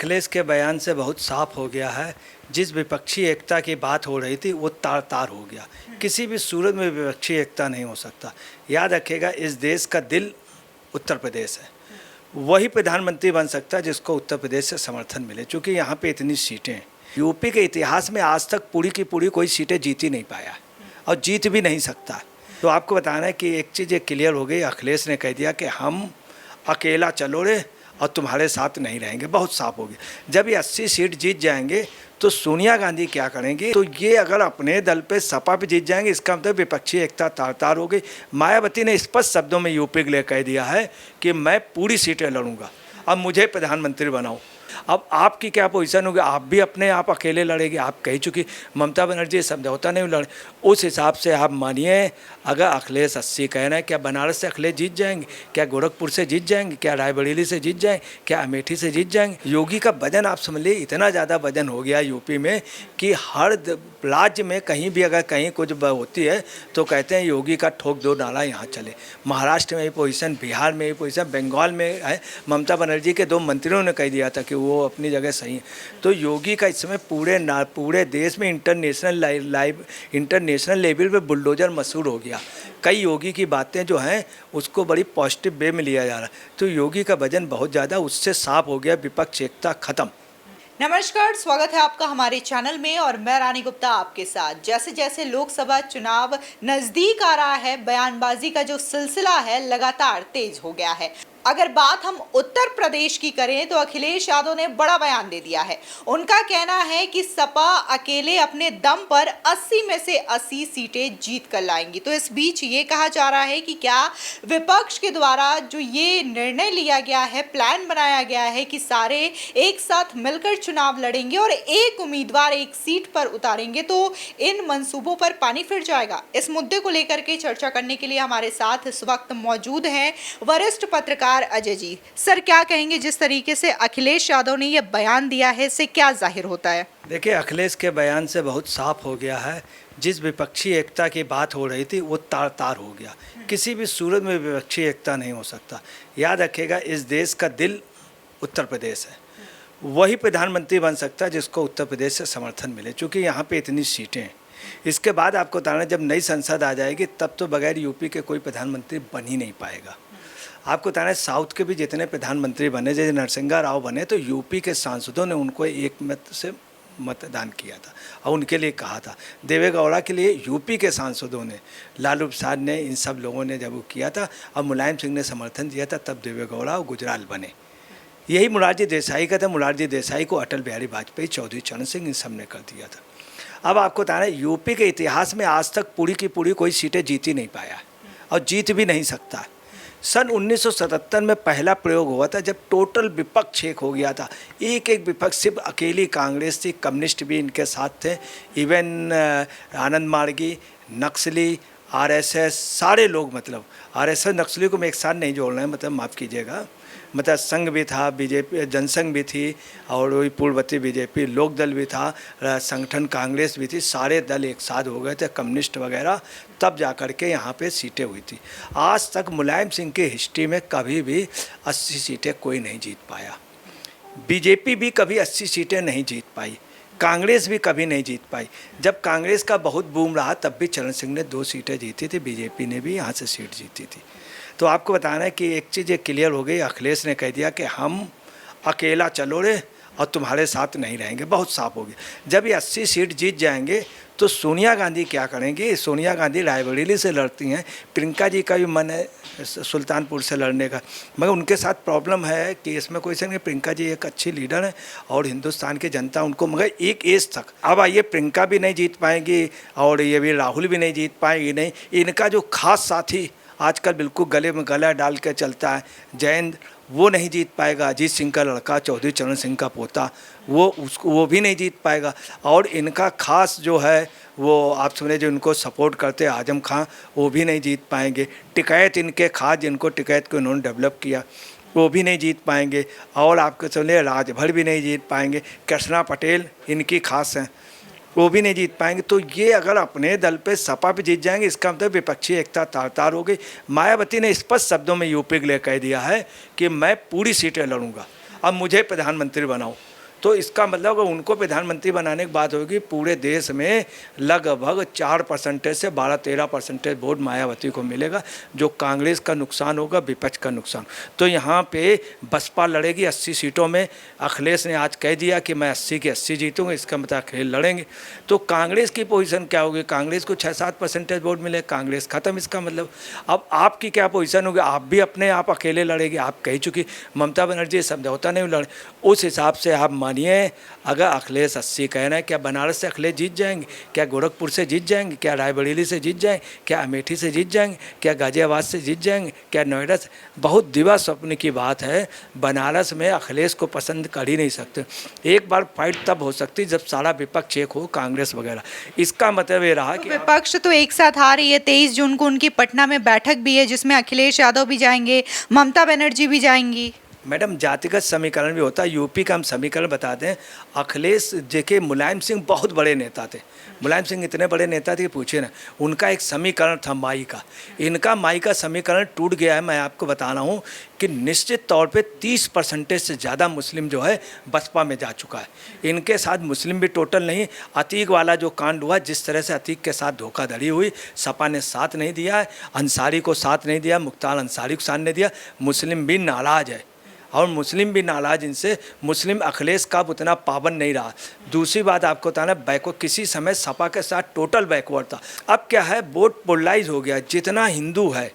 अखिलेश के बयान से बहुत साफ हो गया है। जिस विपक्षी एकता की बात हो रही थी वो तार तार हो गया। किसी भी सूरत में विपक्षी एकता नहीं हो सकता। याद रखिएगा, इस देश का दिल उत्तर प्रदेश है। वही प्रधानमंत्री बन सकता है जिसको उत्तर प्रदेश से समर्थन मिले, क्योंकि यहाँ पे इतनी सीटें हैं। यूपी के इतिहास में आज तक पूरी की पूरी कोई सीटें जीत ही नहीं पाया और जीत भी नहीं सकता। तो आपको बताना है कि एक चीज़ क्लियर हो गई। अखिलेश ने कह दिया कि हम अकेला चलो रे और तुम्हारे साथ नहीं रहेंगे। बहुत साफ हो गया। जब ये 80 सीट जीत जाएंगे तो सोनिया गांधी क्या करेंगी? तो ये अगर अपने दल पे सपा पे जीत जाएंगे, इसका मतलब विपक्षी एकता तार तार हो गई। मायावती ने स्पष्ट शब्दों में यूपी के लिए कह दिया है कि मैं पूरी सीटें लड़ूंगा, अब मुझे प्रधानमंत्री बनाओ। अब आपकी क्या पोजीशन होगी? आप भी अपने आप अकेले लड़ेंगे। आप कह चुकी ममता बनर्जी समझौता नहीं लड़े। उस हिसाब से आप मानिए, अगर अखिलेश 80 कह रहे हैं, क्या बनारस से अखिलेश जीत जाएंगे? क्या गोरखपुर से जीत जाएंगे? क्या रायबरेली से जीत जाएंगे? क्या अमेठी से जीत जाएंगे? योगी का वजन आप समझ लीजिए, इतना ज़्यादा वजन हो गया यूपी में कि हर राज्य में कहीं भी अगर कहीं कुछ होती है तो कहते हैं योगी का ठोक दो नाला यहाँ चले। महाराष्ट्र में ये पोजीशन, बिहार में ये पोजीशन, बंगाल में है। ममता बनर्जी के 2 मंत्रियों ने कह दिया था कि वो अपनी जगह सही है। तो योगी का इस समय पूरे देश में इंटरनेशनल लेवल पे बुलडोजर मशहूर हो गया। कई योगी की बातें जो हैं उसको बड़ी पॉजिटिव वे में लिया जा रहा है। तो योगी का वजन बहुत ज़्यादा, उससे साफ हो गया विपक्ष एकता खत्म। नमस्कार, स्वागत है आपका हमारे चैनल में और मैं रानी गुप्ता आपके साथ। जैसे जैसे लोकसभा चुनाव नजदीक आ रहा है, बयानबाजी का जो सिलसिला है लगातार तेज हो गया है। अगर बात हम उत्तर प्रदेश की करें तो अखिलेश यादव ने बड़ा बयान दे दिया है। उनका कहना है कि सपा अकेले अपने दम पर 80 में से 80 सीटें जीत कर लाएंगी। तो इस बीच ये कहा जा रहा है कि क्या विपक्ष के द्वारा जो ये निर्णय लिया गया है, प्लान बनाया गया है कि सारे एक साथ मिलकर चुनाव लड़ेंगे और एक उम्मीदवार एक सीट पर उतारेंगे, तो इन मंसूबों पर पानी फिर जाएगा। इस मुद्दे को लेकर के चर्चा करने के लिए हमारे साथ इस वक्त मौजूद हैं वरिष्ठ पत्रकार अजय जी। सर, क्या कहेंगे, जिस तरीके से अखिलेश यादव ने यह बयान दिया है, इससे क्या जाहिर होता है? देखिए, अखिलेश के बयान से बहुत साफ हो गया है। जिस विपक्षी एकता की बात हो रही थी वो तार तार हो गया। किसी भी सूरत में विपक्षी एकता नहीं हो सकता। याद रखिएगा, इस देश का दिल उत्तर प्रदेश है। वही प्रधानमंत्री बन सकता है जिसको उत्तर प्रदेश से समर्थन मिले, क्योंकि यहाँ पे इतनी सीटें हैं। इसके बाद आपको बताना, जब नई संसद आ जाएगी तब तो बगैर यूपी के कोई प्रधानमंत्री बन ही नहीं पाएगा। आपको बताना है, साउथ के भी जितने प्रधानमंत्री बने, जैसे नरसिंहा राव बने, तो यूपी के सांसदों ने उनको एक मत से मतदान किया था और उनके लिए कहा था। देवे गौड़ा के लिए यूपी के सांसदों ने, लालू प्रसाद ने, इन सब लोगों ने जब वो किया था और मुलायम सिंह ने समर्थन दिया था, तब देवे गौड़ा और गुजराल बने। यही मुरारजी देसाई का था। मुरारजी देसाई को अटल बिहारी वाजपेयी, चौधरी चरण सिंह, इन सब ने कर दिया था। अब आपको बताना है, यूपी के इतिहास में आज तक पूरी की पूरी कोई सीटें जीत ही नहीं पाया और जीत भी नहीं सकता। सन 1977 में पहला प्रयोग हुआ था, जब टोटल विपक्ष एक हो गया था। एक विपक्ष, सिर्फ अकेली कांग्रेस थी, कम्युनिस्ट भी इनके साथ थे, इवन आनंद मार्गी, नक्सली, आरएसएस, सारे लोग, मतलब आरएसएस नक्सली को मैं एक साथ नहीं जोड़ रहा है, मतलब माफ़ कीजिएगा, मतलब संघ भी था, बीजेपी जनसंघ भी थी, और वही पूर्ववर्ती बीजेपी, लोक दल भी था, संगठन कांग्रेस भी थी। सारे दल एक साथ हो गए थे, कम्युनिस्ट वगैरह, तब जा कर के यहाँ पे सीटें हुई थी। आज तक मुलायम सिंह की हिस्ट्री में कभी भी 80 सीटें कोई नहीं जीत पाया। बीजेपी भी कभी 80 सीटें नहीं जीत पाई, कांग्रेस भी कभी नहीं जीत पाई। जब कांग्रेस का बहुत बूम रहा तब भी चरण सिंह ने 2 सीटें जीती थी, बीजेपी ने भी यहाँ से सीट जीती थी। तो आपको बताना है कि एक चीज़ क्लियर हो गई। अखिलेश ने कह दिया कि हम अकेला चलो रे और तुम्हारे साथ नहीं रहेंगे। बहुत साफ हो गया। जब ये 80 सीट जीत जाएंगे तो सोनिया गांधी क्या करेंगी? सोनिया गांधी रायबरेली से लड़ती हैं। प्रियंका जी का भी मन है सुल्तानपुर से लड़ने का, मगर उनके साथ प्रॉब्लम है कि इसमें कोई नहीं। प्रियंका जी एक अच्छी लीडर है और हिंदुस्तान की जनता उनको, मगर एक एज तक। अब आइए, प्रियंका भी नहीं जीत पाएंगी और ये भी राहुल भी नहीं जीत पाएंगी। नहीं, इनका जो खास साथी आजकल बिल्कुल गले में गला डाल के चलता है, जयेंद्र, वो नहीं जीत पाएगा। अजीत सिंह का लड़का, चौधरी चरण सिंह का पोता, वो भी नहीं जीत पाएगा। और इनका खास जो है वो आप समझे, जो इनको सपोर्ट करते हैं आजम खां, वो भी नहीं जीत पाएंगे। टिकैत इनके खास, जिनको टिकैत को इन्होंने डेवलप किया, वो भी नहीं जीत पाएंगे। और आपको समझे राजभर भी नहीं जीत पाएंगे। कृष्णा पटेल इनकी खास हैं, वो भी नहीं जीत पाएंगे। तो ये अगर अपने दल पे सपा पे जीत जाएंगे, इसका मतलब विपक्षी एकता तार तार हो गई। मायावती ने स्पष्ट शब्दों में यूपी के लिए कह दिया है कि मैं पूरी सीटें लड़ूंगा, अब मुझे प्रधानमंत्री बनाओ। तो इसका मतलब अगर उनको प्रधानमंत्री बनाने की बात होगी, पूरे देश में लगभग 4% से 12-13% वोट मायावती को मिलेगा, जो कांग्रेस का नुकसान होगा, विपक्ष का नुकसान। तो यहाँ पे बसपा लड़ेगी 80 सीटों में। अखिलेश ने आज कह दिया कि मैं 80 की 80 जीतूंगा, इसका मतलब अखिलेश लड़ेंगे। तो कांग्रेस की पोजीशन क्या होगी? कांग्रेस को 6-7% वोट मिले, कांग्रेस खत्म। इसका मतलब अब आपकी क्या पोजीशन होगी? आप भी अपने आप अकेले लड़ेगी। आप कह चुकी ममता बनर्जी समझौता नहीं लड़े, उस हिसाब से आप मानिए अगर अखिलेश 80 कह रहे हैं, क्या बनारस से अखिलेश जीत जाएंगे? क्या गोरखपुर से जीत जाएंगे? क्या रायबरेली से जीत जाएंगे? क्या अमेठी से जीत जाएंगे? क्या गाजियाबाद से जीत जाएंगे? क्या नोएडा से? बहुत दिवा स्वप्न की बात है। बनारस में अखिलेश को पसंद कर ही नहीं सकते। एक बार फाइट तब हो सकती जब सारा विपक्ष एक हो, कांग्रेस वगैरह। इसका मतलब ये रहा कि विपक्ष तो एक साथ आ रही है। 23 जून को उनकी पटना में बैठक भी है, जिसमें अखिलेश यादव भी जाएंगे, ममता बनर्जी भी जाएंगी। मैडम जातिगत समीकरण भी होता है। यूपी का हम समीकरण बताते हैं। अखिलेश जेके मुलायम सिंह बहुत बड़े नेता थे। मुलायम सिंह इतने बड़े नेता थे कि पूछे ना। उनका एक समीकरण था माई का। इनका माई का समीकरण टूट गया है। मैं आपको बता रहा हूँ कि निश्चित तौर पे 30% से ज़्यादा मुस्लिम जो है बसपा में जा चुका है। इनके साथ मुस्लिम भी टोटल नहीं। अतीक वाला जो कांड हुआ, जिस तरह से अतीक के साथ धोखाधड़ी हुई, सपा ने साथ नहीं दिया है, अंसारी को साथ नहीं दिया, मुख्तार अंसारी को साथ नहीं दिया। मुस्लिम भी नाराज़ है और मुस्लिम भी नाराज इनसे। मुस्लिम अखिलेश का उतना पाबंद नहीं रहा। दूसरी बात आपको बताना, बैकवर्ड किसी समय सपा के साथ टोटल बैकवर्ड था। अब क्या है, वोट पोलराइज हो गया। जितना हिंदू है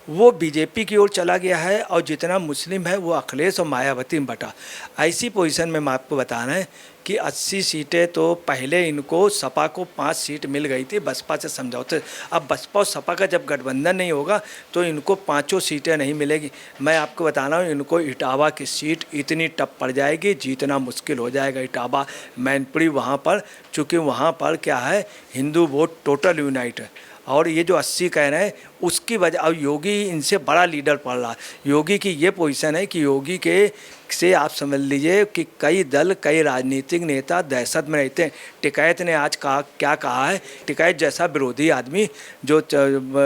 वो बीजेपी की ओर चला गया है और जितना मुस्लिम है वो अखिलेश और मायावती में बटा। ऐसी पोजीशन में मैं आपको बताना है कि 80 सीटें तो पहले इनको सपा को 5 सीट मिल गई थी बसपा से समझौते। अब बसपा और सपा का जब गठबंधन नहीं होगा तो इनको 5 सीटें नहीं मिलेगी। मैं आपको बता रहा हूँ, इनको इटावा की सीट इतनी टफ पड़ जाएगी, जीतना मुश्किल हो जाएगा। इटावा, मैनपुरी, वहाँ पर, चूँकि वहाँ पर क्या है, हिंदू वोट टोटल यूनाइट है। और ये जो 80 कह रहे हैं उसकी वजह, अब योगी इनसे बड़ा लीडर पड़ रहा है। योगी की ये पोजीशन है कि योगी के से आप समझ लीजिए कि कई दल, कई राजनीतिक नेता दहशत में रहते हैं। टिकैत ने आज कहा, क्या कहा है, टिकैत जैसा विरोधी आदमी जो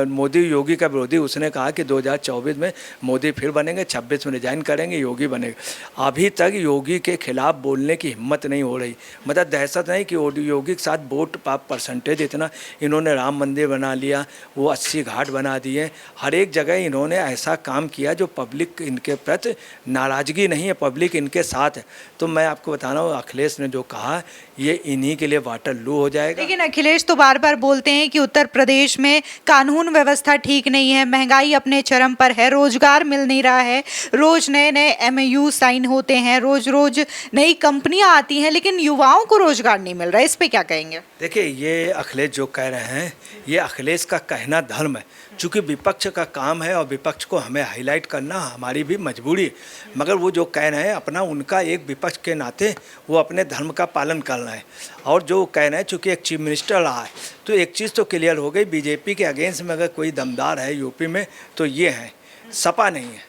मोदी योगी का विरोधी, उसने कहा कि 2024 में मोदी फिर बनेंगे, 26 में रिजाइन करेंगे, योगी बनेगा। अभी तक योगी के खिलाफ बोलने की हिम्मत नहीं हो रही। मतलब दहशत नहीं कि योगी के साथ वोट परसेंटेज इतना, इन्होंने राम मंदिर बना लिया, वो 80 घाट बना दिए। हर एक जगह इन्होंने ऐसा काम किया जो पब्लिक इनके प्रति नाराज़गी नहीं है, पब्लिक इनके साथ है। तो मैं आपको बता रहा हूँ, अखिलेश ने जो कहा ये इन्हीं के लिए वाटर लू हो जाएगा। लेकिन अखिलेश तो बार बार बोलते हैं कि उत्तर प्रदेश में कानून व्यवस्था ठीक नहीं है, महंगाई अपने चरम पर है, रोजगार मिल नहीं रहा है, रोज नए नए MOU साइन होते हैं, रोज रोज नई कंपनियां आती हैं, लेकिन युवाओं को रोजगार नहीं मिल रहा है। इस पे क्या कहेंगे? देखिए, ये अखिलेश जो कह रहे हैं, ये अखिलेश का कहना धर्म है। चूँकि विपक्ष का काम है और विपक्ष को हमें हाईलाइट करना हमारी भी मजबूरी है। मगर वो जो कह रहे हैं अपना, उनका एक विपक्ष के नाते वो अपने धर्म का पालन कर रहे हैं। और जो कह रहे हैं, चूँकि एक चीफ मिनिस्टर रहा है, तो एक चीज़ तो क्लियर हो गई, बीजेपी के अगेंस्ट में अगर कोई दमदार है यूपी में तो ये है, सपा नहीं है,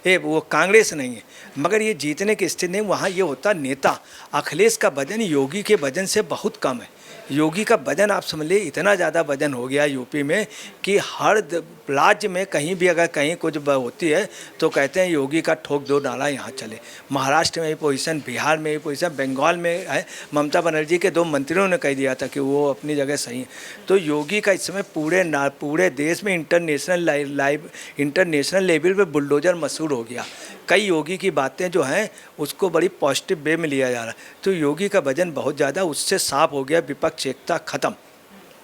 ये वो कांग्रेस नहीं है। मगर ये जीतने की स्थिति नहीं। वहाँ ये होता नेता। अखिलेश का वजन योगी के वजन से बहुत कम है। योगी का वजन आप समझ लीजिए इतना ज़्यादा वजन हो गया यूपी में कि हर राज्य में कहीं भी अगर कहीं कुछ होती है तो कहते हैं योगी का ठोक दो नाला यहाँ चले। महाराष्ट्र में ये पोजीशन, बिहार में ये पोजीशन, बंगाल में है। ममता बनर्जी के 2 मंत्रियों ने कह दिया था कि वो अपनी जगह सही है। तो योगी का इस समय पूरे देश में इंटरनेशनल लेवल पे बुलडोजर मशहूर हो गया। कई योगी की बातें जो हैं उसको बड़ी पॉजिटिव वे में लिया जा रहा है। तो योगी का वजन बहुत ज़्यादा, उससे साफ हो गया विपक्ष एकता खत्म।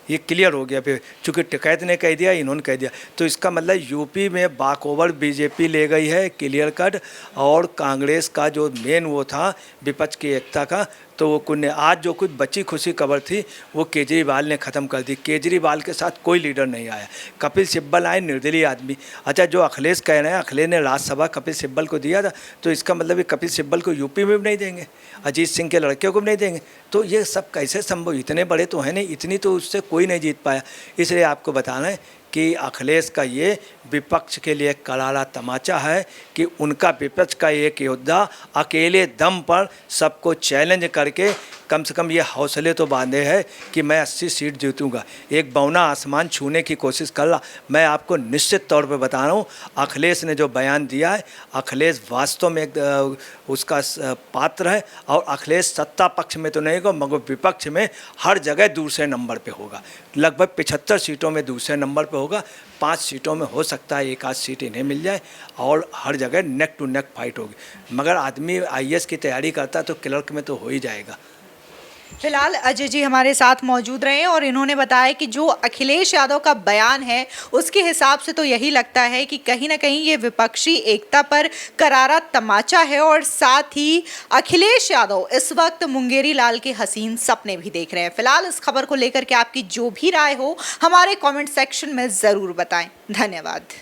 ये क्लियर हो गया। फिर चूँकि टिकैत ने कह दिया, इन्होंने कह दिया, तो इसका मतलब यूपी में बाकओवर बीजेपी ले गई है, क्लियर कट। और कांग्रेस का जो मेन वो था विपक्ष की एकता का, तो वो कुछ ने आज जो कुछ बची खुशी खबर थी वो केजरीवाल ने ख़त्म कर दी। केजरीवाल के साथ कोई लीडर नहीं आया। कपिल सिब्बल आए, निर्दलीय आदमी। अच्छा, जो अखिलेश कह रहे हैं, अखिलेश ने राज्यसभा कपिल सिब्बल को दिया था, तो इसका मतलब ये कपिल सिब्बल को यूपी में भी नहीं देंगे, अजीत सिंह के लड़के को भी नहीं देंगे। तो ये सब कैसे संभव? इतने बड़े तो हैं नहीं, इतनी तो उससे कोई नहीं जीत पाया। इसलिए आपको बताना है कि अखिलेश का ये विपक्ष के लिए करारा तमाचा है कि उनका विपक्ष का एक योद्धा अकेले दम पर सबको चैलेंज करके कम से कम ये हौसले तो बांधे हैं कि मैं 80 सीट जीतूंगा। एक बौना आसमान छूने की कोशिश कर रहा। मैं आपको निश्चित तौर पे बता रहा हूँ, अखिलेश ने जो बयान दिया है, अखिलेश वास्तव में उसका पात्र है। और अखिलेश सत्ता पक्ष में तो नहीं होगा, मगर विपक्ष में हर जगह दूसरे नंबर पे होगा। लगभग 75 सीटों में दूसरे नंबर पे होगा। 5 सीटों में हो सकता है एक आध सीट इन्हें मिल जाए, और हर जगह नेक टू नेक फाइट होगी। मगर आदमी आईएएस की तैयारी करता है तो क्लर्क में तो हो ही जाएगा। फिलहाल अजय जी हमारे साथ मौजूद रहे और इन्होंने बताया कि जो अखिलेश यादव का बयान है उसके हिसाब से तो यही लगता है कि कहीं ना कहीं ये विपक्षी एकता पर करारा तमाचा है, और साथ ही अखिलेश यादव इस वक्त मुंगेरी लाल के हसीन सपने भी देख रहे हैं। फिलहाल इस खबर को लेकर के आपकी जो भी राय हो हमारे कमेंट सेक्शन में ज़रूर बताएं। धन्यवाद।